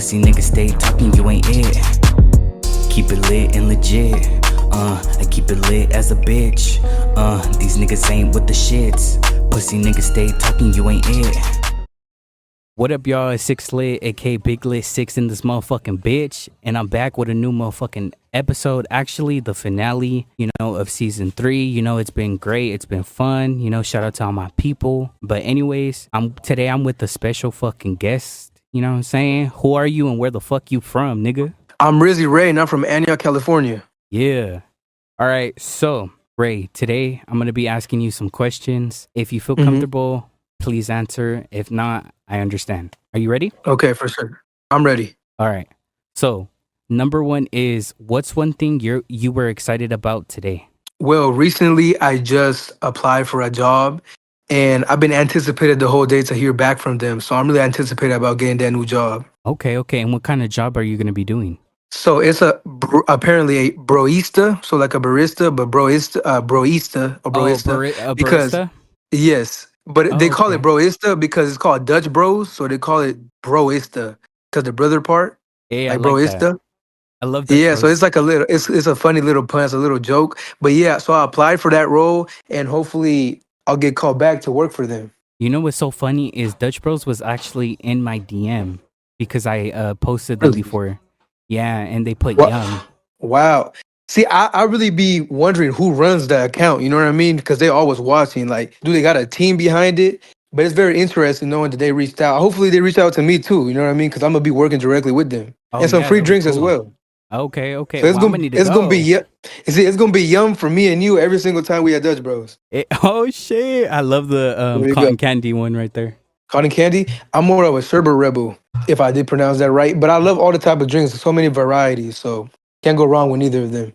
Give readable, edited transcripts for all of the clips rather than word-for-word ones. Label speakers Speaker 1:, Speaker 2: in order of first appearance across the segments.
Speaker 1: Pussy niggas stay talking, you ain't it. Keep it lit and legit. I keep it lit as a bitch. These niggas ain't with the shits. Pussy niggas stay talking, you ain't it. What up, y'all? It's Syx Lit, aka Big Lit Six in this motherfucking bitch, and I'm back with a new motherfucking episode. Actually, the finale, of season 3. It's been great. It's been fun. Shout out to all my people. But anyways, today I'm with a special fucking guest. You know what I'm saying? Who are you and where the fuck you from, nigga?
Speaker 2: I'm Rizzy Ray, and I'm from Antioch, California.
Speaker 1: Yeah. All right. So, Ray, today I'm gonna be asking you some questions. If you feel comfortable, please answer. If not, I understand. Are you ready?
Speaker 2: Okay, for sure. I'm ready.
Speaker 1: All right. So, number one is, what's one thing you were excited about today?
Speaker 2: Well, recently I just applied for a job, and I've been anticipated the whole day to hear back from them. So I'm really anticipated about getting that new job.
Speaker 1: Okay. And what kind of job are you gonna be doing?
Speaker 2: So it's apparently a broista, so like a barista, but broista or
Speaker 1: Oh,
Speaker 2: broista
Speaker 1: a
Speaker 2: because
Speaker 1: barista.
Speaker 2: yes, but
Speaker 1: Oh,
Speaker 2: they call it
Speaker 1: okay.
Speaker 2: broista because it's called Dutch Bros, so they call it broista because the brother part,
Speaker 1: Hey, I
Speaker 2: like
Speaker 1: like that.
Speaker 2: broista.
Speaker 1: I love Dutch
Speaker 2: Yeah, so it's
Speaker 1: Bros.
Speaker 2: like it's a funny little pun, it's a little joke. But yeah, so I applied for that role and hopefully I'll get called back to work for them.
Speaker 1: You know what's so funny is Dutch Bros was actually in my DM because I posted them
Speaker 2: Really?
Speaker 1: before. Yeah, and they put
Speaker 2: What?
Speaker 1: yum.
Speaker 2: Wow. See, I really be wondering who runs the account, you know what I mean? Because they always watching. Like, do they got a team behind it? But it's very interesting knowing that they reached out. Hopefully they reach out to me too, you know what I mean? Because I'm gonna be working directly with them.
Speaker 1: Oh
Speaker 2: And some
Speaker 1: yeah,
Speaker 2: free
Speaker 1: that'll be
Speaker 2: drinks as
Speaker 1: cool.
Speaker 2: well.
Speaker 1: Okay.
Speaker 2: So
Speaker 1: Well, I'm gonna need to
Speaker 2: it's gonna be
Speaker 1: go.
Speaker 2: you see, it's gonna be yum for me and you every single time we at Dutch Bros.
Speaker 1: Oh shit! I love the
Speaker 2: There you go.
Speaker 1: cotton candy one right there.
Speaker 2: Cotton candy. I'm more of a sherbet rebel, if I did pronounce that right. But I love all the type of drinks. There's so many varieties, so can't go wrong with neither of them.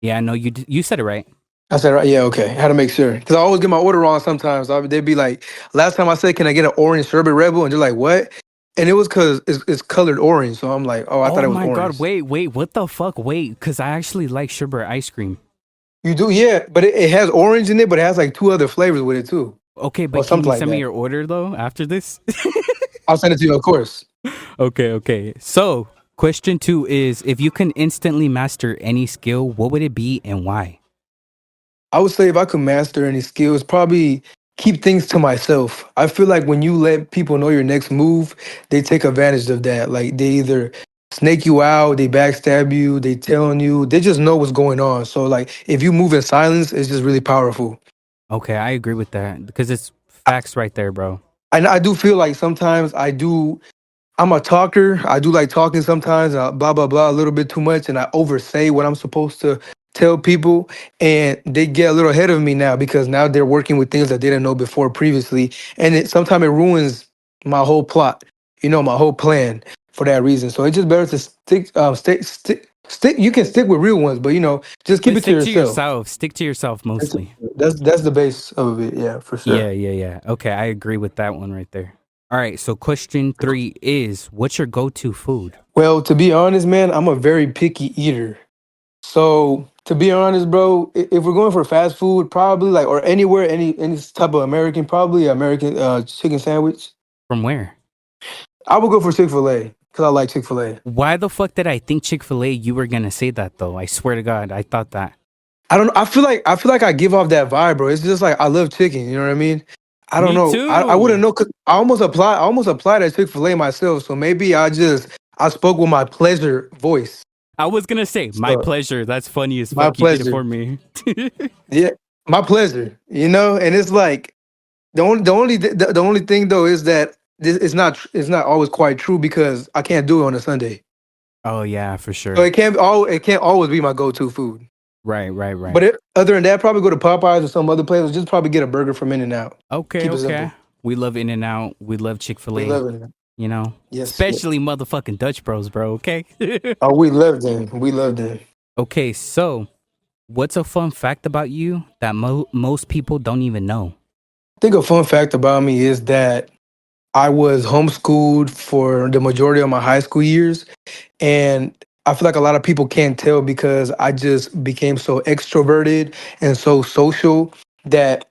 Speaker 1: Yeah, no, you said it right.
Speaker 2: I said, right, yeah, okay. Had to make sure because I always get my order wrong sometimes. They'd be like, last time I said, "Can I get an orange sherbet rebel?" And they're like, "What?" And it was because it's colored orange. So I'm like, "Oh, I thought
Speaker 1: Oh
Speaker 2: it was
Speaker 1: my god!
Speaker 2: orange."
Speaker 1: Wait, what the fuck? Wait, because I actually like sherbet ice cream.
Speaker 2: You do, yeah, but it has orange in it, but it has like 2 other flavors with it too,
Speaker 1: Okay,
Speaker 2: or
Speaker 1: but can
Speaker 2: something
Speaker 1: you
Speaker 2: like
Speaker 1: send me
Speaker 2: that.
Speaker 1: your order though after this?
Speaker 2: I'll send it to you, of course.
Speaker 1: Okay. So, question 2 is, if you can instantly master any skill, what would it be and why?
Speaker 2: I would say if I could master any skills, probably keep things to myself. I feel like when you let people know your next move, they take advantage of that. Like they either snake you out, they backstab you, they telling you, they just know what's going on. So like if you move in silence, it's just really powerful.
Speaker 1: Okay, I agree with that because it's facts right there, bro.
Speaker 2: And I do feel like sometimes I'm a talker. I do like talking sometimes, blah blah blah, a little bit too much, and I oversay what I'm supposed to tell people, and they get a little ahead of me now because now they're working with things that they didn't know before previously, and sometimes it ruins my whole plot, my whole plan for that reason. So it's just better to stick. You can stick with real ones, but just keep
Speaker 1: But
Speaker 2: it to
Speaker 1: stick to
Speaker 2: yourself.
Speaker 1: yourself. Stick to yourself
Speaker 2: That's
Speaker 1: mostly.
Speaker 2: that's the base of it, yeah, for sure.
Speaker 1: Yeah. Okay, I agree with that one right there. All right, so question 3 is, what's your go-to food?
Speaker 2: Well, to be honest, man, I'm a very picky eater. So to be honest, bro, if we're going for fast food, probably like or anywhere, any type of American, probably American chicken sandwich.
Speaker 1: From where?
Speaker 2: I would go for Chick-fil-A because I like Chick-fil-A.
Speaker 1: Why the fuck did I think Chick-fil-A you were going to say that though? I swear to God, I thought that.
Speaker 2: I don't know. I feel like I give off that vibe, bro. It's just like I love chicken. You know what I mean? I don't
Speaker 1: Me
Speaker 2: know. I wouldn't
Speaker 1: too.
Speaker 2: know because I almost applied at Chick-fil-A myself. So maybe I spoke with my pleasure voice.
Speaker 1: I was going to say, my
Speaker 2: So
Speaker 1: pleasure. That's funny as
Speaker 2: my
Speaker 1: fuck. You did it
Speaker 2: pleasure.
Speaker 1: for me.
Speaker 2: Yeah, my pleasure. And it's like the only thing though is that it's not always quite true because I can't do it on a Sunday.
Speaker 1: Oh yeah, for
Speaker 2: So
Speaker 1: sure.
Speaker 2: it can't always be my go-to food.
Speaker 1: Right.
Speaker 2: But other than that, probably go to Popeyes or some other place or just probably get a burger from In-N-Out.
Speaker 1: Okay,
Speaker 2: Keep it
Speaker 1: okay.
Speaker 2: simple.
Speaker 1: We love In-N-Out. We love
Speaker 2: We
Speaker 1: Chick-fil-A,
Speaker 2: love it. Yes, yes.
Speaker 1: especially motherfucking Dutch Bros, bro, okay?
Speaker 2: Oh, we love them. We love them.
Speaker 1: Okay, so what's a fun fact about you that most people don't even know?
Speaker 2: I think a fun fact about me is that I was homeschooled for the majority of my high school years. And I feel like a lot of people can't tell because I just became so extroverted and so social that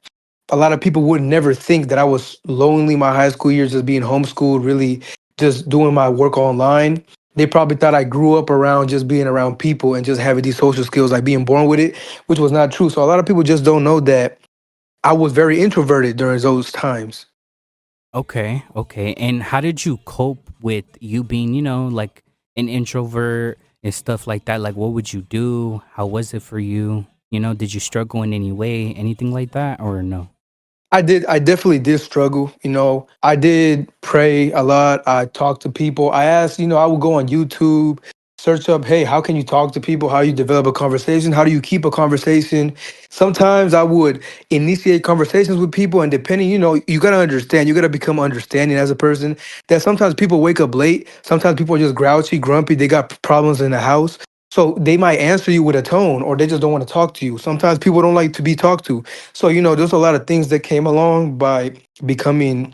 Speaker 2: a lot of people would never think that I was lonely my high school years just being homeschooled, really just doing my work online, they probably thought I grew up around just being around people and just having these social skills, like being born with it, which was not true. So a lot of people just don't know that I was very introverted during those times.
Speaker 1: Okay, okay. And how did you cope with you being, like an introvert and stuff like that? Like, what would you do? How was it for you? Did you struggle in any way, anything like that, or no?
Speaker 2: I did. I definitely did struggle. I did pray a lot. I talked to people. I asked, I would go on YouTube, search up, hey, how can you talk to people? How you develop a conversation? How do you keep a conversation? Sometimes I would initiate conversations with people, and depending, you got to understand, you got to become understanding as a person that sometimes people wake up late. Sometimes people are just grouchy, grumpy. They got problems in the house. So they might answer you with a tone, or they just don't want to talk to you. Sometimes people don't like to be talked to. So, there's a lot of things that came along by becoming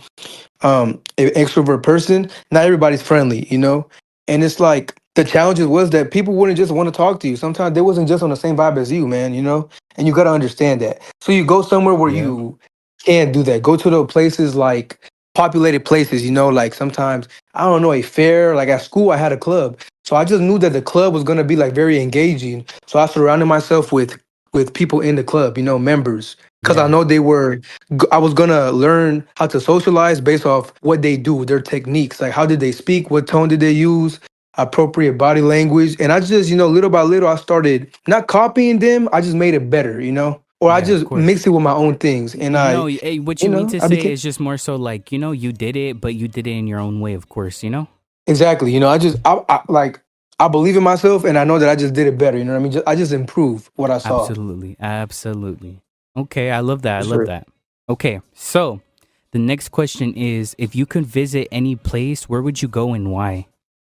Speaker 2: an extrovert person. Not everybody's friendly, and it's like the challenges was that people wouldn't just want to talk to you. Sometimes they wasn't just on the same vibe as you, man, and you got to understand that. So you go somewhere where
Speaker 1: Yep.
Speaker 2: you can't do that. Go to the places like populated places, like sometimes, I don't know, a fair, like at school, I had a club. So I just knew that the club was going to be like very engaging. So I surrounded myself with people in the club, members, because I
Speaker 1: Yeah.
Speaker 2: know I was gonna learn how to socialize based off what they do, their techniques, like how did they speak, what tone did they use, appropriate body language, and I just, little by little, I started not copying them, I just made it better, or I
Speaker 1: Yeah, of
Speaker 2: just
Speaker 1: course.
Speaker 2: mixed it with my own things, and
Speaker 1: What you mean to
Speaker 2: I
Speaker 1: say
Speaker 2: became
Speaker 1: is just more so like, you did it, but you did it in your own way, of course.
Speaker 2: exactly, I believe in myself, and I know that I just did it better. You know what I mean? I just improved what I saw.
Speaker 1: Absolutely. Absolutely. Okay, I love that. I
Speaker 2: For
Speaker 1: love
Speaker 2: sure.
Speaker 1: that. Okay, so the next question is, if you could visit any place, where would you go and why?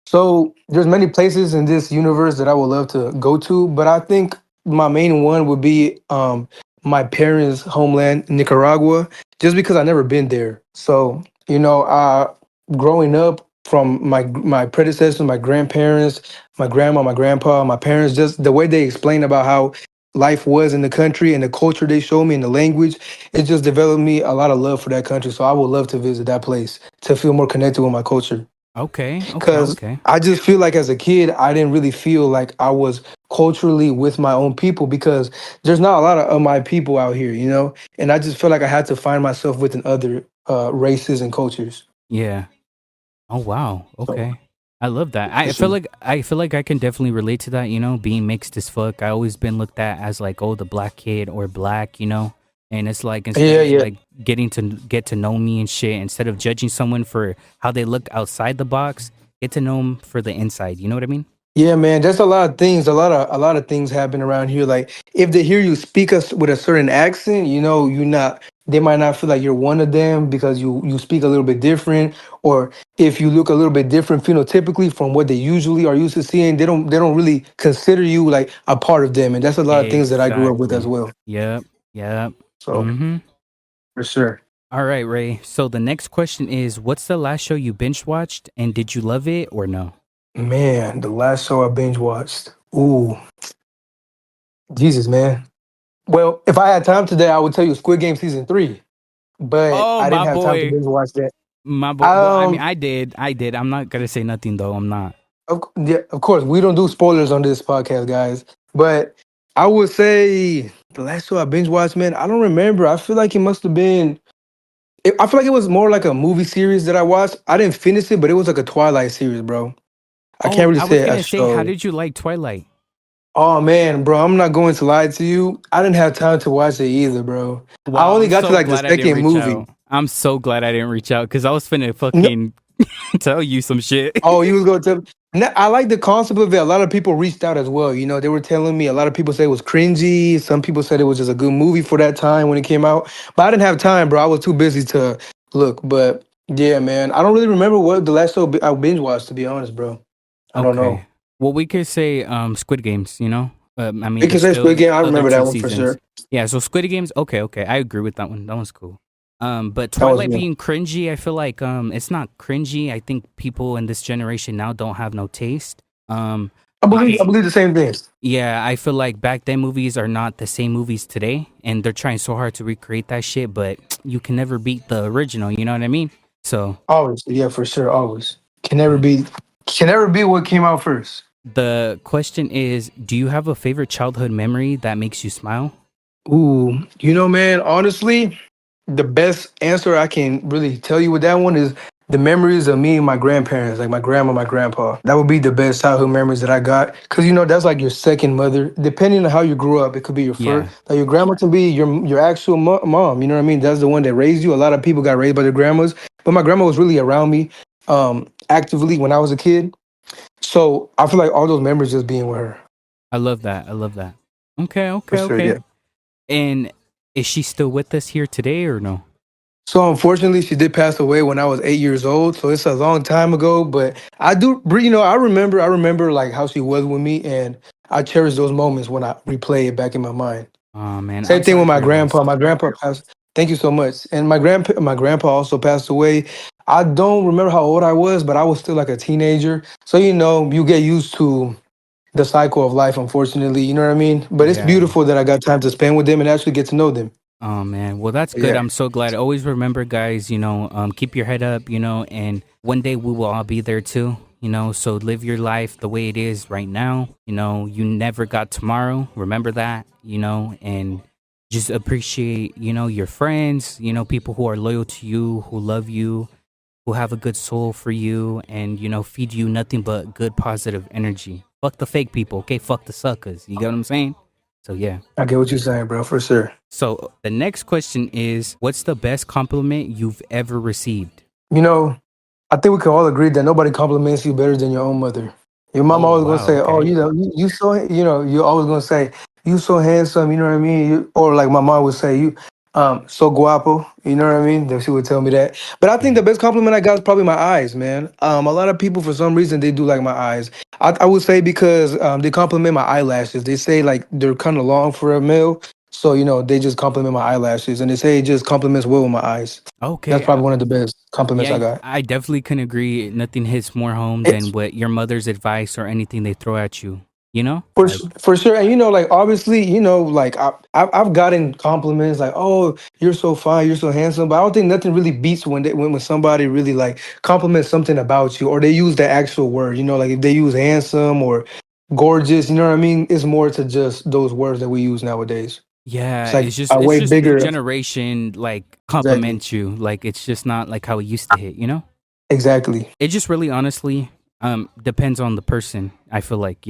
Speaker 2: So there's many places in this universe that I would love to go to, but I think my main one would be my parents' homeland, Nicaragua, just because I never been there. So growing up from my predecessors, my grandparents, my grandma, my grandpa, my parents, just the way they explained about how life was in the country and the culture they showed me and the language, it just developed me a lot of love for that country. So I would love to visit that place to feel more connected with my culture.
Speaker 1: Okay, okay,
Speaker 2: Because
Speaker 1: okay.
Speaker 2: I just feel like as a kid, I didn't really feel like I was culturally with my own people because there's not a lot of my people out here, And I just feel like I had to find myself within other races and cultures.
Speaker 1: Yeah. Oh wow.
Speaker 2: So
Speaker 1: Okay. I love that.
Speaker 2: for
Speaker 1: I feel
Speaker 2: sure.
Speaker 1: like I feel like I can definitely relate to that, being mixed as fuck. I always been looked at as like, oh, the black kid or black. And it's like instead
Speaker 2: Yeah,
Speaker 1: of
Speaker 2: yeah.
Speaker 1: like get to know me and shit, instead of judging someone for how they look outside the box, get to know them for the inside. You know what I mean?
Speaker 2: Yeah, man, there's a lot of things, a lot of things happen around here. Like if they hear you speak us with a certain accent, you're not. They might not feel like you're one of them because you speak a little bit different, or if you look a little bit different phenotypically from what they usually are used to seeing, they don't really consider you like a part of them, and that's a lot of things that I grew up with as
Speaker 1: Exactly.
Speaker 2: well.
Speaker 1: Yep. Yep.
Speaker 2: So
Speaker 1: Mm-hmm.
Speaker 2: for sure,
Speaker 1: All right, Ray. So the next question is, what's the last show you binge watched, and did you love it or no?
Speaker 2: man, the last show I binge watched. Ooh, Jesus, man. Well, if I had time today, I would tell you Squid Game season 3, but
Speaker 1: Oh,
Speaker 2: I didn't
Speaker 1: my
Speaker 2: have time to
Speaker 1: boy.
Speaker 2: binge watch that.
Speaker 1: My boy. Well, I mean,
Speaker 2: Um,
Speaker 1: I did. I did. I'm not gonna say nothing though. I'm not.
Speaker 2: yeah, of course, we don't do spoilers on this podcast, guys. But I would say the last show I binge watched, man, I don't remember. I feel like it must have been. I feel like it was more like a movie series that I watched. I didn't finish it, but it was like a Twilight series, bro. I can't
Speaker 1: Oh,
Speaker 2: really
Speaker 1: I was
Speaker 2: say a
Speaker 1: gonna say, how
Speaker 2: show.
Speaker 1: did you like Twilight?
Speaker 2: Oh man, bro, I'm not going to lie to you. I didn't have time to watch it either, bro. I
Speaker 1: Wow,
Speaker 2: only
Speaker 1: I'm
Speaker 2: got to
Speaker 1: so
Speaker 2: like the
Speaker 1: glad I didn't
Speaker 2: second
Speaker 1: reach
Speaker 2: movie.
Speaker 1: out. I'm so glad I didn't reach out because I was finna
Speaker 2: No,
Speaker 1: fucking tell you some shit.
Speaker 2: oh, you was going to tell. I like the concept of it. A lot of people reached out as well. They were telling me. A lot of people said it was cringy. Some people said it was just a good movie for that time when it came out. But I didn't have time, bro. I was too busy to look. But yeah, man, I don't really remember what the last show I binge watched. To be honest, bro, I don't
Speaker 1: Okay.
Speaker 2: know.
Speaker 1: Well, we could say Squid Games. I mean, there's
Speaker 2: Because that Squid
Speaker 1: still
Speaker 2: Game, I
Speaker 1: other
Speaker 2: remember
Speaker 1: two
Speaker 2: that one for
Speaker 1: seasons.
Speaker 2: sure.
Speaker 1: Yeah, so Squid Games, okay, okay. I agree with that one. That one's cool. But
Speaker 2: That was
Speaker 1: Twilight
Speaker 2: good.
Speaker 1: being cringy, I feel like it's not cringy. I think people in this generation now don't have no taste.
Speaker 2: I believe. I
Speaker 1: Because
Speaker 2: believe the same thing.
Speaker 1: yeah, I feel like back then movies are not the same movies today, and they're trying so hard to recreate that shit, but you can never beat the original. You know what I mean? So
Speaker 2: Always, yeah, for sure, always. Can never be, can never be what came out first.
Speaker 1: The question is, do you have a favorite childhood memory that makes you smile?
Speaker 2: Ooh, man, honestly, the best answer I can really tell you with that one is the memories of me and my grandparents, like my grandma, my grandpa. That would be the best childhood memories that I got. Cause that's like your second mother. Depending on how you grew up, it could be your first.
Speaker 1: Yeah,
Speaker 2: Like your grandma can be your actual mom. You know what I mean? That's the one that raised you. A lot of people got raised by their grandmas, but my grandma was really around me, actively when I was a kid. So I feel like all those memories just being with her
Speaker 1: I love that. I love that. Okay,
Speaker 2: for
Speaker 1: okay,
Speaker 2: sure.
Speaker 1: okay.
Speaker 2: Yeah.
Speaker 1: And is she still with us here today or no?
Speaker 2: So unfortunately, she did pass away when I was 8 years old. So it's a long time ago. But I do, I remember like how she was with me, and I cherish those moments when I replay it back in my mind.
Speaker 1: Oh man, I'm
Speaker 2: Same thing
Speaker 1: sorry
Speaker 2: with
Speaker 1: for
Speaker 2: my
Speaker 1: your loss.
Speaker 2: grandpa. My grandpa passed. Thank you so much. And my grandpa also passed away. I don't remember how old I was, but I was still like a teenager. So you get used to the cycle of life. Unfortunately, you know what I mean. But it's
Speaker 1: Yeah.
Speaker 2: beautiful that I got time to spend with them and actually get to know them.
Speaker 1: Oh man, well that's good.
Speaker 2: Yeah.
Speaker 1: I'm so glad. Always remember, guys. Keep your head up. And one day we will all be there too. So live your life the way it is right now. You never got tomorrow. Remember that. And just appreciate. Your friends. People who are loyal to you, who love you, who have a good soul for you, and feed you nothing but good positive energy. Fuck the fake people, okay? Fuck the suckers. You get what I'm saying? So yeah.
Speaker 2: I get what you're saying, bro, for sure.
Speaker 1: So the next question is, what's the best compliment you've ever received?
Speaker 2: You know, I think we can all agree that nobody compliments you better than your own mother. Your mom
Speaker 1: Oh
Speaker 2: always gonna
Speaker 1: wow,
Speaker 2: say, "Oh,
Speaker 1: okay.
Speaker 2: you so you're always gonna say you so handsome." You know what I mean? Or like my mom would say, "You so guapo." You know what I mean? That she would tell me that. But I think
Speaker 1: Yeah.
Speaker 2: the best compliment I got is probably my eyes, man. A lot of people for some reason they do like my eyes. I would say because they compliment my eyelashes. They say like they're kind of long for a male, so they just compliment my eyelashes, and they say it just compliments well with my eyes. That's
Speaker 1: Okay.
Speaker 2: probably one of the best compliments
Speaker 1: Yeah,
Speaker 2: I got.
Speaker 1: I definitely can agree. Nothing hits more home than what your mother's advice or anything they throw at you. Like,
Speaker 2: For sure, and like obviously, like I've gotten compliments like, "Oh, you're so fine, you're so handsome," but I don't think nothing really beats when somebody really like compliments something about you, or they use the actual word. Like if they use handsome or gorgeous, you know what I mean? It's more to just those words that we use nowadays.
Speaker 1: yeah,
Speaker 2: It's like
Speaker 1: it's just
Speaker 2: a
Speaker 1: it's
Speaker 2: way
Speaker 1: just new
Speaker 2: bigger.
Speaker 1: generation like
Speaker 2: Exactly,
Speaker 1: compliments you. Like it's just not like how it used to hit.
Speaker 2: exactly.
Speaker 1: It just really honestly depends on the person, I feel like.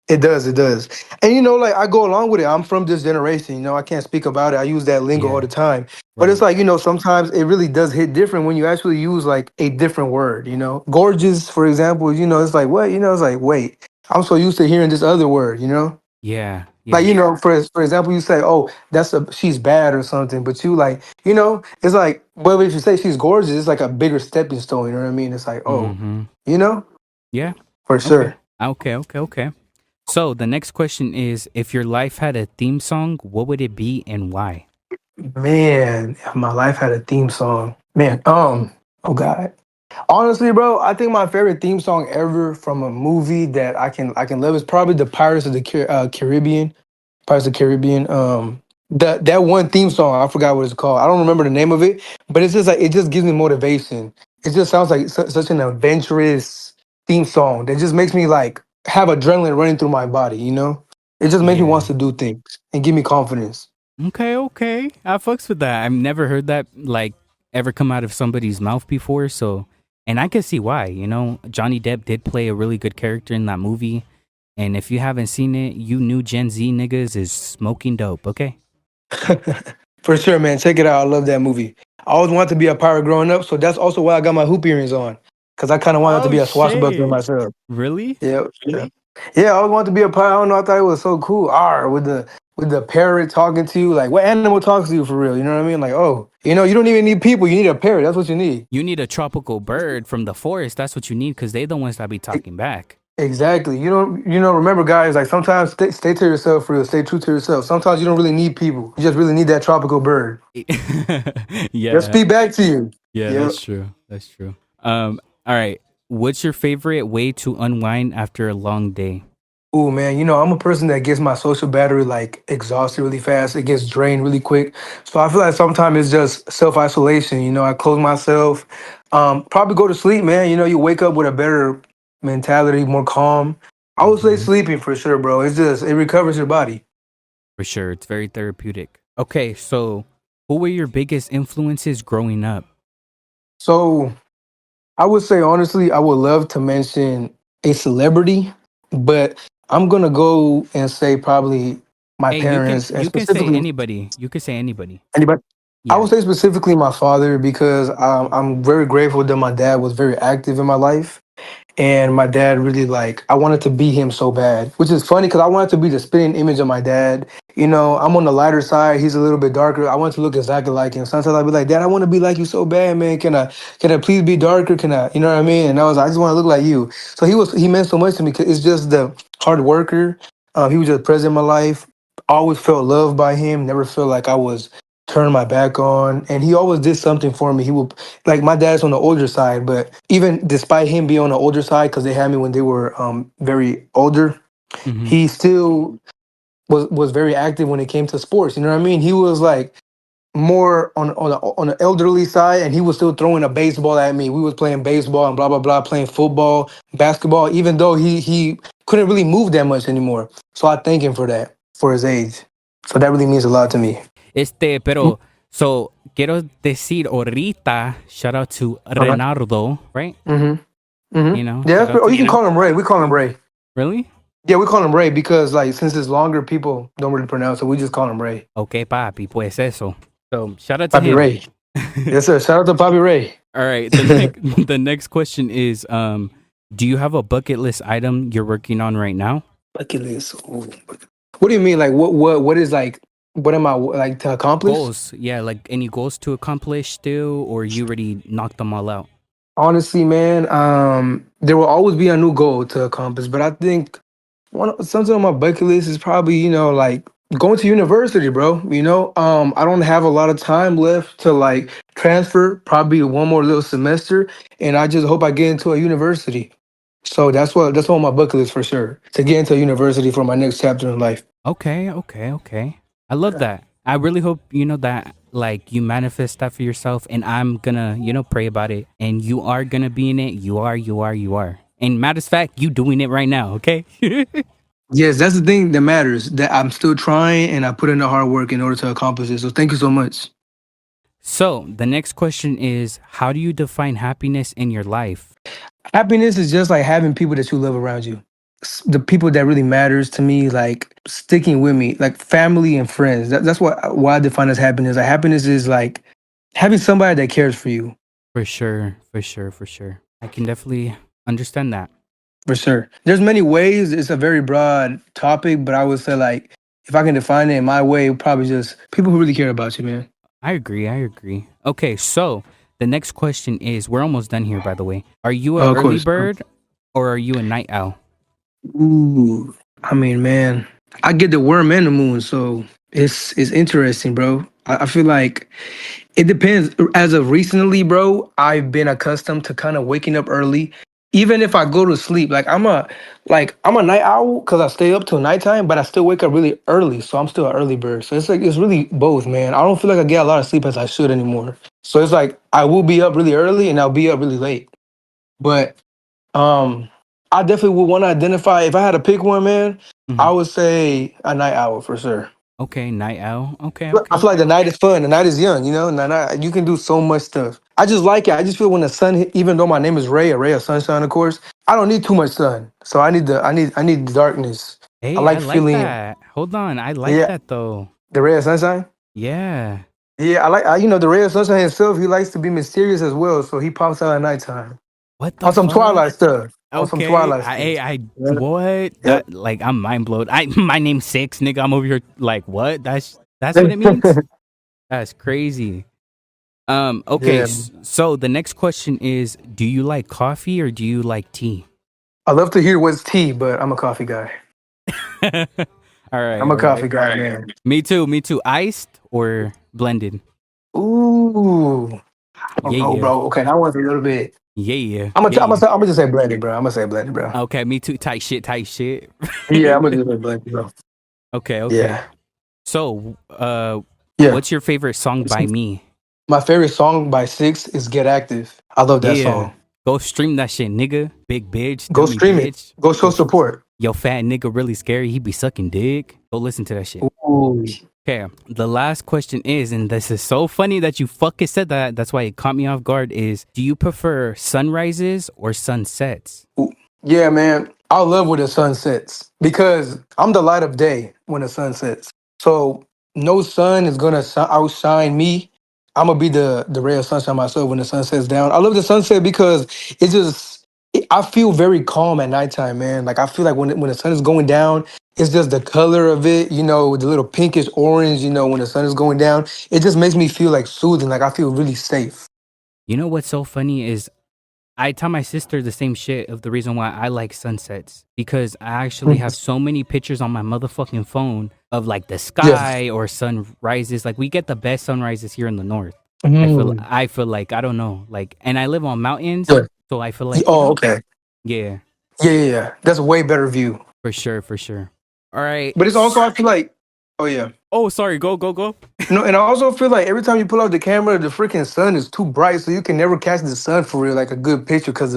Speaker 2: It does, it does. And like I go along with it. I'm from this generation, I can't speak about it. I use that lingo all
Speaker 1: Yeah,
Speaker 2: the time. But it's
Speaker 1: right.
Speaker 2: like, sometimes it really does hit different when you actually use like a different word. Gorgeous, for example, it's like what? It's like, wait, I'm so used to hearing this other word.
Speaker 1: Yeah,
Speaker 2: Like,
Speaker 1: yeah.
Speaker 2: for example, you say, oh, she's bad or something, but you like, it's like, well, if you say she's gorgeous, it's like a bigger stepping stone, you know what I mean? It's like, oh,
Speaker 1: Mhm.
Speaker 2: you know,
Speaker 1: Yeah.
Speaker 2: for
Speaker 1: Okay.
Speaker 2: sure.
Speaker 1: Okay, okay, okay. So, the next question is, if your life had a theme song, what would it be and why?
Speaker 2: Man, if my life had a theme song. Man, oh God. Honestly, bro, I think my favorite theme song ever from a movie that I can love is probably the Pirates of the Caribbean. Pirates of the Caribbean. That one theme song, I forgot what it's called. I don't remember the name of it, but it's just like it just gives me motivation. It just sounds like such an adventurous theme song that just makes me like have adrenaline running through my body. It just makes me want
Speaker 1: Yeah.
Speaker 2: to do things and give me confidence.
Speaker 1: Okay, okay. I fucks with that. I've never heard that like ever come out of somebody's mouth before, so and I can see why. Johnny Depp did play a really good character in that movie. And if you haven't seen it, you new Gen Z niggas is smoking dope, okay?
Speaker 2: For sure, man. Check it out. I love that movie. I always wanted to be a pirate growing up, so that's also why I got my hoop earrings on. Cause I kind of wanted to
Speaker 1: Oh
Speaker 2: be a swashbuckler
Speaker 1: shit.
Speaker 2: myself.
Speaker 1: Really?
Speaker 2: Yeah, yeah, yeah. I always wanted to be a pirate. I don't know. I thought it was so cool. With the parrot talking to you. Like, what animal talks to you for real? You know what I mean? Like, oh, you don't even need people. You need a parrot. That's what you need.
Speaker 1: You need a tropical bird from the forest. That's what you need because they the ones that be
Speaker 2: E-
Speaker 1: talking back.
Speaker 2: Exactly. Remember, guys. Like sometimes stay to yourself, for real. Stay true to yourself. Sometimes you don't really need people. You just really need that tropical bird. Just
Speaker 1: Yeah.
Speaker 2: speak back to you.
Speaker 1: Yeah,
Speaker 2: Yep.
Speaker 1: that's true. That's true. All right. What's your favorite way to unwind after a long day?
Speaker 2: Oh man, I'm a person that gets my social battery like exhausted really fast. It gets drained really quick. So I feel like sometimes it's just self isolation. I close myself, probably go to sleep, man. You wake up with a better mentality, more calm. I would say
Speaker 1: Hmm.
Speaker 2: sleeping for sure, bro. It's just it recovers your body.
Speaker 1: For sure, it's very therapeutic. Okay, so who were your biggest influences growing up?
Speaker 2: So I would say honestly, I would love to mention a celebrity, but I'm gonna go and say probably my
Speaker 1: Hey, you can
Speaker 2: parents and
Speaker 1: you can say
Speaker 2: specifically
Speaker 1: anybody. You can say anybody.
Speaker 2: anybody. I
Speaker 1: Yeah.
Speaker 2: would say specifically my father because I'm very grateful that my dad was very active in my life. And my dad really like I wanted to be him so bad, which is funny because I wanted to be the spitting image of my dad. I'm on the lighter side. He's a little bit darker. I want to look exactly like him. Sometimes I'd be like, Dad, I want to be like you so bad, man. Can I please be darker? Can I, you know what I mean? And I just want to look like you. So he meant so much to me because it's just the hard worker. He was just present in my life. Always felt loved by him. Never felt like I was turned my back on. And he always did something for me. He would like my dad's on the older side, but even despite him being on the older side, because they had me when they were very older,
Speaker 1: Mm-hmm.
Speaker 2: he still was very active when it came to sports. You know what I mean? He was like more on the elderly side, and he was still throwing a baseball at me. We was playing baseball and blah blah blah, playing football, basketball, even though he couldn't really move that much anymore. So I thank him for that, for his age. So that really means a lot to me.
Speaker 1: Pero so quiero decir ahorita, shout out to
Speaker 2: Uh-huh.
Speaker 1: Renardo, right?
Speaker 2: Mm-hmm. Yeah,
Speaker 1: Shout out
Speaker 2: or
Speaker 1: to
Speaker 2: you can call him Ray. We call him Ray.
Speaker 1: Really?
Speaker 2: Yeah, we call him Ray because like since it's longer, people don't really pronounce it. We just call him Ray.
Speaker 1: Okay, papi, pues eso. So shout out to
Speaker 2: Bobby
Speaker 1: him.
Speaker 2: Ray. Yes, sir. Shout out to Bobby Ray.
Speaker 1: All right. The next the next question is do you have a bucket list item you're working on right now?
Speaker 2: Bucket list. Ooh. What do you mean? Like what is like what am I like to accomplish?
Speaker 1: Goals. Yeah, like any goals to accomplish still or you already knocked them all out?
Speaker 2: Honestly, man, there will always be a new goal to accomplish, but I think something on my bucket list is probably, like going to university, bro. I don't have a lot of time left to like transfer, probably one more little semester, and I just hope I get into a university. So that's on my bucket list for sure. To get into a university for my next chapter in life.
Speaker 1: Okay, okay, okay. I love that. I really hope that like you manifest that for yourself and I'm gonna, pray about it and you are gonna be in it. You are. And matter of fact, you doing it right now, okay?
Speaker 2: Yes, that's the thing that matters. That I'm still trying and I put in the hard work in order to accomplish it. So thank you so much.
Speaker 1: So the next question is how do you define happiness in your life?
Speaker 2: Happiness is just like having people that you love around you. The people that really matters to me, like sticking with me, like family and friends. That's what why I define as happiness. Like happiness is like having somebody that cares for you,
Speaker 1: For sure, for sure, for sure. I can definitely understand that.
Speaker 2: for sure. There's many ways. It's a very broad topic, but I would say like if I can define it in my way, probably just people who really care about you, man.
Speaker 1: I agree, I agree. Okay, so the next question is we're almost done here by the way. Are you a
Speaker 2: Oh, of
Speaker 1: early
Speaker 2: course.
Speaker 1: bird or are you a night owl?
Speaker 2: Ooh, I mean, man, I get the worm and the moon, so it's interesting, bro. I feel like it depends. As of recently, bro, I've been accustomed to kind of waking up early. Even if I go to sleep, like I'm a night owl because I stay up till nighttime, but I still wake up really early, so I'm still an early bird. So it's like it's really both, man. I don't feel like I get a lot of sleep as I should anymore. So it's like I will be up really early and I'll be up really late. But um, I definitely would want to identify if I had to pick one, man.
Speaker 1: Mhm.
Speaker 2: I would say a night owl for sure.
Speaker 1: Okay, night owl. Okay,
Speaker 2: I
Speaker 1: okay,
Speaker 2: feel like
Speaker 1: okay.
Speaker 2: the night is fun. The night is young, and the night, you can do so much stuff. I just like it. I just feel when the sun, even though my name is Ray, a ray of sunshine, of course, I don't need too much sun. So I need the darkness. I
Speaker 1: Hey, I
Speaker 2: like
Speaker 1: like
Speaker 2: feeling,
Speaker 1: that. Hold on, I like
Speaker 2: yeah,
Speaker 1: that though.
Speaker 2: the ray of sunshine.
Speaker 1: Yeah.
Speaker 2: Yeah, the ray of sunshine himself. He likes to be mysterious as well, so he pops out at nighttime
Speaker 1: What the
Speaker 2: on some
Speaker 1: fuck?
Speaker 2: Twilight stuff. On some
Speaker 1: Okay,
Speaker 2: Twilight stuff. Yeah.
Speaker 1: what?
Speaker 2: Yep.
Speaker 1: That like I'm mind blown. My name's Syx, nigga. I'm over here like what? That's what it means. That's crazy. Okay.
Speaker 2: Yeah.
Speaker 1: So the next question is: do you like coffee or do you like tea?
Speaker 2: I love to hear what's tea, but I'm a coffee guy.
Speaker 1: All right,
Speaker 2: I'm a
Speaker 1: all right.
Speaker 2: coffee guy, man.
Speaker 1: Me too. Me too. Iced or blended?
Speaker 2: Ooh, I don't
Speaker 1: Yeah,
Speaker 2: know,
Speaker 1: yeah.
Speaker 2: bro. Okay, that one's a little bit.
Speaker 1: Yeah,
Speaker 2: I'm gonna,
Speaker 1: yeah,
Speaker 2: I'm gonna,
Speaker 1: yeah.
Speaker 2: say, I'm gonna just say blended, bro. I'm gonna say blended, bro.
Speaker 1: Okay, me too. Tight shit, tight shit.
Speaker 2: Yeah, I'm gonna just say blended, bro.
Speaker 1: Okay, okay.
Speaker 2: Yeah,
Speaker 1: So,
Speaker 2: yeah.
Speaker 1: what's your favorite song by me?
Speaker 2: My favorite song by Syx is "Get Active." I love that
Speaker 1: Yeah.
Speaker 2: song.
Speaker 1: Go stream that shit, nigga. Big bitch,
Speaker 2: Go
Speaker 1: dummy
Speaker 2: stream it.
Speaker 1: bitch.
Speaker 2: Go show support.
Speaker 1: Yo, fat nigga really scary. He be sucking dick. Go listen to that shit.
Speaker 2: Ooh.
Speaker 1: Okay, the last question is, and this is so funny that you fucking said that. That's why it caught me off guard. Is do you prefer sunrises or sunsets?
Speaker 2: Ooh. Yeah, man. I love when the sun sets because I'm the light of day when the sun sets. So no sun is gonna outshine me. I'm gonna be the ray of sunshine myself when the sun sets down. I love the sunset because it just I feel very calm at nighttime, man. Like I feel like when the sun is going down, it's just the color of it, the little pinkish orange, when the sun is going down, it just makes me feel like soothing. Like I feel really safe.
Speaker 1: You know what's so funny is I tell my sister the same shit of the reason why I like sunsets because I actually have so many pictures on my motherfucking phone of like the
Speaker 2: Yeah.
Speaker 1: sky or sunrises. Like we get the best sunrises here in the north.
Speaker 2: Mm.
Speaker 1: I feel like I don't know, like, and I live on mountains,
Speaker 2: Yeah.
Speaker 1: so I feel like
Speaker 2: Oh, okay.
Speaker 1: yeah,
Speaker 2: Yeah, yeah, yeah. That's a way better view.
Speaker 1: for sure, for sure. All right.
Speaker 2: But it's also I feel like, oh yeah.
Speaker 1: Oh, sorry. Go, go, go.
Speaker 2: No, and I also feel like every time you pull out the camera, the freaking sun is too bright, so you can never catch the sun for real, like a good picture, because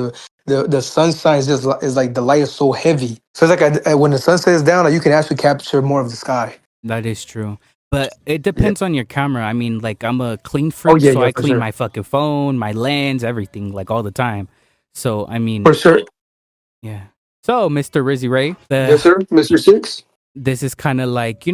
Speaker 2: the sunshine is is like the light is so heavy. So it's like when the sun sets down, like, you can actually capture more of the sky.
Speaker 1: That is true. But it
Speaker 2: Yeah.
Speaker 1: depends on your camera. I mean, like, I'm a clean
Speaker 2: Oh
Speaker 1: freak,
Speaker 2: yeah,
Speaker 1: so
Speaker 2: yeah,
Speaker 1: I
Speaker 2: for
Speaker 1: clean
Speaker 2: sure,
Speaker 1: my fucking phone, my lens, everything, like, all the time. So, I mean,
Speaker 2: for sure.
Speaker 1: yeah. So, Mr. Rizzy Ray,
Speaker 2: Yes, sir, Mr. Six.
Speaker 1: this is kind of like,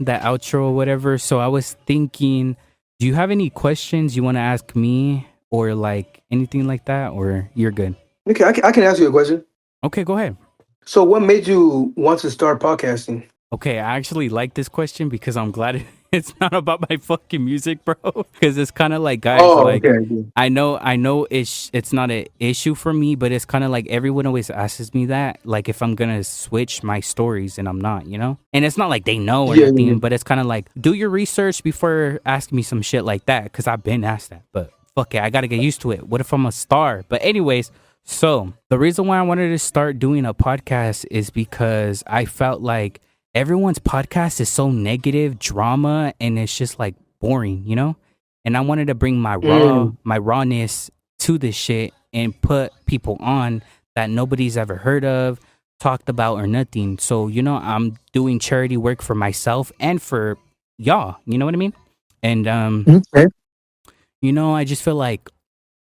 Speaker 1: that outro or whatever. So, I was thinking, do you have any questions you want to ask me or, like, anything like that? Or you're good?
Speaker 2: Okay, I can ask you a question.
Speaker 1: Okay, go ahead.
Speaker 2: So, what made you want to start podcasting?
Speaker 1: Okay, I actually like this question because I'm glad it's not about my fucking music, bro. Because it's kind of like, guys,
Speaker 2: Oh,
Speaker 1: like,
Speaker 2: okay.
Speaker 1: I know it's not an issue for me, but it's kind of like everyone always asks me that, like if I'm gonna switch my stories, and I'm not, And it's not like they know or
Speaker 2: Yeah, yeah, yeah.
Speaker 1: nothing, but it's kind of like do your research before asking me some shit like that, because I've been asked that. But fuck it, I gotta get used to it. What if I'm a star? But anyways. So the reason why I wanted to start doing a podcast is because I felt like everyone's podcast is so negative, drama, and it's just like boring, And I wanted to bring
Speaker 2: Mm.
Speaker 1: my rawness to this shit and put people on that nobody's ever heard of, talked about, or nothing. So, I'm doing charity work for myself and for y'all, you know what I mean? And
Speaker 2: Okay.
Speaker 1: I just feel like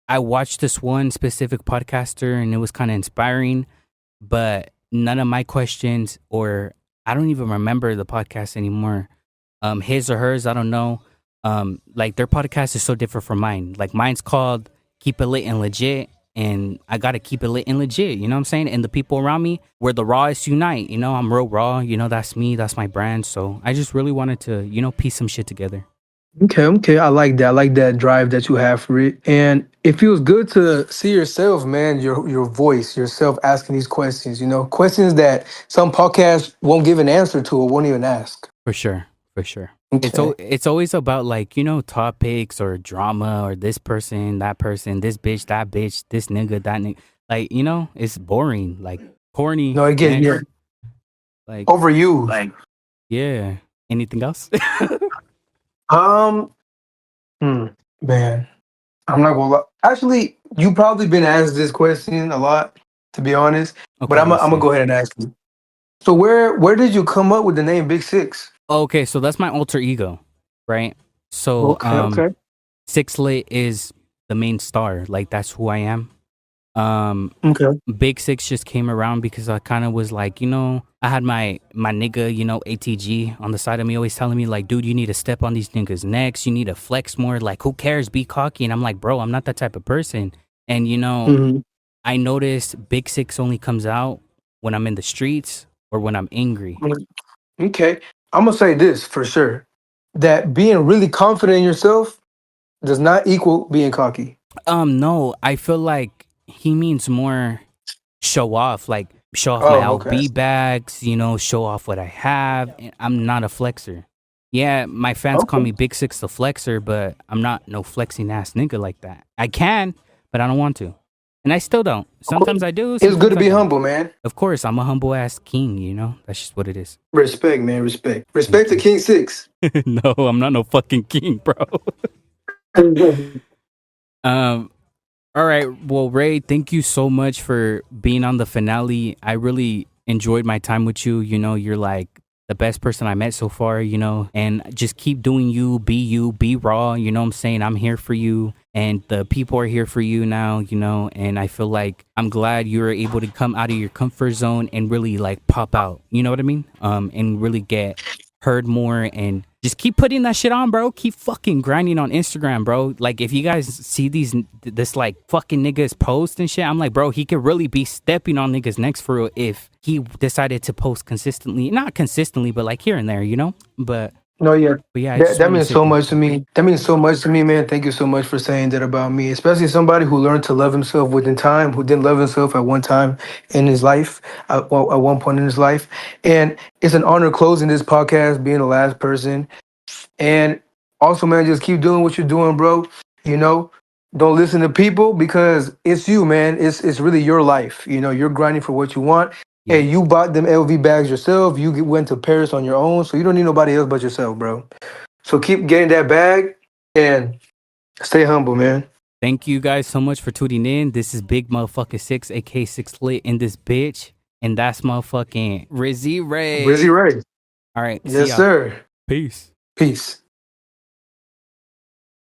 Speaker 1: I watched this one specific podcaster and it was kind of inspiring, but none of my questions, or I don't even remember the podcast anymore. His or hers, I don't know. Like their podcast is so different from mine. Like mine's called Keep It Lit and Legit, and I gotta keep it lit and legit. You know what I'm saying? And the people around me, where the rawest unite. I'm real raw. That's me. That's my brand. So I just really wanted to, piece some shit together.
Speaker 2: Okay, okay. I like that. I like that drive that you have for it. And it feels good to see yourself, man, your voice, yourself asking these questions, questions that some podcasts won't give an answer to or won't even ask.
Speaker 1: For sure, for sure.
Speaker 2: Okay.
Speaker 1: It's always about like topics or drama or this person, this bitch, that bitch, this nigga, that nigga. Like it's boring, like corny,
Speaker 2: No, again,
Speaker 1: man.
Speaker 2: yeah.
Speaker 1: Like
Speaker 2: Over you. Like,
Speaker 1: yeah. Anything else?
Speaker 2: um, hmm, man, I'm not gonna lie. Actually, you probably been asked this question a lot, to be honest. But
Speaker 1: Okay,
Speaker 2: I'm
Speaker 1: let's
Speaker 2: gonna
Speaker 1: see.
Speaker 2: go ahead and ask you. So where did you come up with the name Big Six?
Speaker 1: Okay, so that's my alter ego, right? So
Speaker 2: Okay, okay.
Speaker 1: Syx Lit is the main star. Like that's who I am.
Speaker 2: Okay.
Speaker 1: Big Six just came around because I kind of was like, I had my nigga, ATG on the side of me, always telling me like, dude, you need to step on these niggas' necks. You need to flex more. Like, who cares? Be cocky. And I'm like, bro, I'm not that type of person. And
Speaker 2: Hmm.
Speaker 1: I noticed Big Six only comes out when I'm in the streets or when I'm angry.
Speaker 2: Okay. I'm gonna say this for sure. That being really confident in yourself does not equal being cocky.
Speaker 1: No, I feel like he means more show off, like show off my
Speaker 2: Oh, okay.
Speaker 1: LB bags, show off what I have. I'm not a flexer. Yeah, my fans call
Speaker 2: Okay.
Speaker 1: me Big Six the Flexer, but I'm not no flexing ass nigga like that. I can, but I don't want to. And I still don't. Sometimes I do,
Speaker 2: It's good
Speaker 1: sometimes
Speaker 2: to
Speaker 1: I
Speaker 2: be
Speaker 1: don't.
Speaker 2: humble, man.
Speaker 1: Of course, I'm a humble ass king, you know? That's just what it is.
Speaker 2: Respect, man. Respect. Respect
Speaker 1: Thank
Speaker 2: to
Speaker 1: you.
Speaker 2: King Syx.
Speaker 1: No, I'm not no fucking king, bro. um, all right. Well, Ray, thank you so much for being on the finale. I really enjoyed my time with you. You know, you're like the best person I met so far, you know, and just keep doing you, be raw. You know what I'm saying? I'm here for you, and the people are here for you now, you know, and I feel like I'm glad you were able to come out of your comfort zone and really like pop out. You know what I mean? And really get heard more and just keep putting that shit on, bro. Keep fucking grinding on Instagram, bro. Like if you guys see this like fucking niggas post and shit, I'm like, bro, he could really be stepping on niggas next for real if he decided to post consistently. Not consistently, but like here and there, you know?
Speaker 2: No, yeah.
Speaker 1: But yeah, I
Speaker 2: That
Speaker 1: just
Speaker 2: that
Speaker 1: wanted to
Speaker 2: means
Speaker 1: say
Speaker 2: so
Speaker 1: thank
Speaker 2: much to me. That means so much to me, man. Thank you so much for saying that about me. Especially somebody who learned to love himself within time, who didn't love himself at one time in his life, at one point in his life. And it's an honor closing this podcast, being the last person. And also, man, just keep doing what you're doing, bro. You know, don't listen to people because it's you, man. It's really your life. You know, you're grinding for what you want.
Speaker 1: you.
Speaker 2: Hey,
Speaker 1: Yep.
Speaker 2: you bought them LV bags yourself. Went to Paris on your own, so you don't need nobody else but yourself, bro. So keep getting that bag and stay humble, man.
Speaker 1: Thank you guys so much for tuning in. This is Big Motherfucking Six, aka Syx Lit in this bitch. And that's motherfucking Rizzy
Speaker 2: Rizzy
Speaker 1: Ray.
Speaker 2: Ray.
Speaker 1: All right, see
Speaker 2: Yes,
Speaker 1: y'all.
Speaker 2: sir.
Speaker 1: Peace.
Speaker 2: Peace.